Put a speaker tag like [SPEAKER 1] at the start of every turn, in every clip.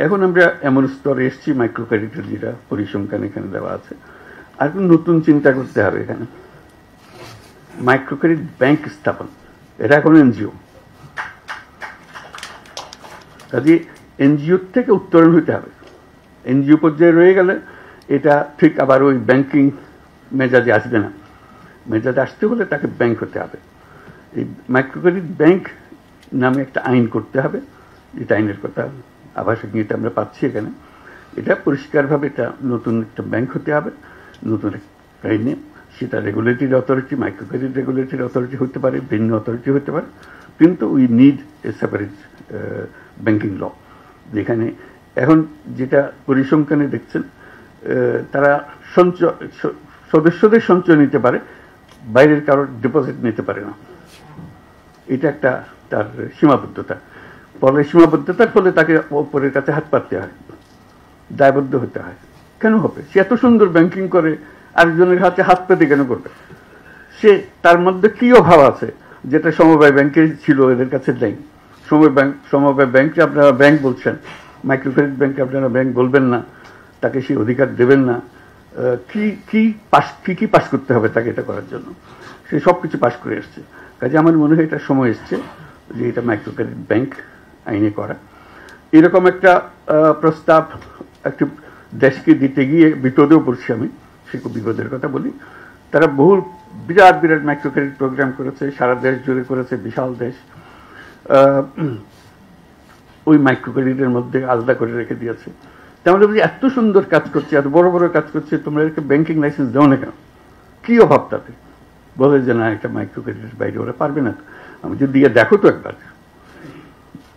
[SPEAKER 1] এখন আমরা এমন স্তরে এসেছি মাইক্রো ক্রেডিটের যেটা পরিসংখ্যান এখানে দেওয়া আছে, আর নতুন চিন্তা করতে হবে এখানে। মাইক্রো ক্রেডিট ব্যাংক স্থাপন, এটা এখন এনজিও, কাজে এনজিওর থেকে উত্তরণ হইতে হবে। এনজিও পর্যায়ে রয়ে গেলে এটা ঠিক আবার ওই ব্যাংকিং মেজাজে আসবে না। মেজাজে আসতে হলে তাকে ব্যাংক হতে হবে। এই মাইক্রো ক্রেডিট ব্যাংক নামে একটা আইন করতে হবে, যেটা আইনের কথা আভাসিক নিতে আমরা পাচ্ছি এখানে। এটা পরিষ্কারভাবে এটা নতুন একটা ব্যাংক হতে হবে, নতুন একটা আইনে। সেটা regulatory authority, micro credit regulatory authority হতে পারে, ভিন্ন অথরিটি হতে পারে, কিন্তু we need a separate banking law. যেখানে এখন যেটা পরিসংখ্যানে দেখছেন, তারা সদস্যদের সঞ্চয় নিতে পারে, বাইরের কারোর ডিপোজিট নিতে পারে না। এটা একটা তার সীমাবদ্ধতা। ফলে সীমাবদ্ধতার ফলে তাকে ওপরের কাছে হাত পাততে হয়, দায়বদ্ধ হতে হয়। কেন হবে? সে এত সুন্দর ব্যাংকিং করে, আরেকজনের হাতে হাত পেতে কেন করবে? সে তার মধ্যে কি অভাব আছে যেটা সমবায় ব্যাংকে ছিল, এদের কাছে নেই। সমবায় ব্যাংকে আপনারা ব্যাংক বলছেন, মাইক্রো ক্রেডিট ব্যাংকে আপনারা ব্যাংক বলবেন না, তাকে সেই অধিকার দেবেন না। কি পাস করতে হবে তাকে এটা করার জন্য? সে সব কিছু পাস করে এসছে। কাজে আমার মনে হয় এটা সময় এসছে যে এটা মাইক্রো ক্রেডিট ব্যাংক আইনে করা। এরকম একটা প্রস্তাব একটি দেশকে দিতে গিয়ে বিপদেও পড়ছি আমি। সে খুব বিপদের কথা বলি। তারা বহু বিরাট বিরাট মাইক্রো ক্রেডিট প্রোগ্রাম করেছে, সারা দেশ জুড়ে করেছে, বিশাল দেশ। ওই মাইক্রো ক্রেডিটের মধ্যে আলাদা করে রেখে দিয়েছে। তাহলে বলি এত সুন্দর কাজ করছে, এত বড় বড় কাজ করছে, তোমরা একে ব্যাংকিং লাইসেন্স দাও না কেন? কি অভাব তাতে? বলে যে না, একটা মাইক্রো ক্রেডিটের বাইরে ওরা পারবে না। আমি যদি দিয়ে দেখো তো একবার।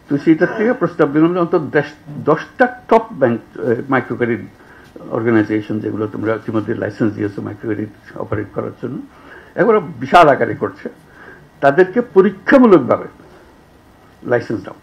[SPEAKER 1] তো সেইটার থেকে প্রস্তাব দিলাম অন্তত 10টা top bank micro credit organisation, যেগুলো তোমরা ইতিমধ্যে লাইসেন্স দিয়েছো মাইক্রো ক্রেডিট অপারেট করার জন্য, এগুলো বিশাল আকারে করছে, তাদেরকে পরীক্ষামূলকভাবে লাইসেন্স দাও।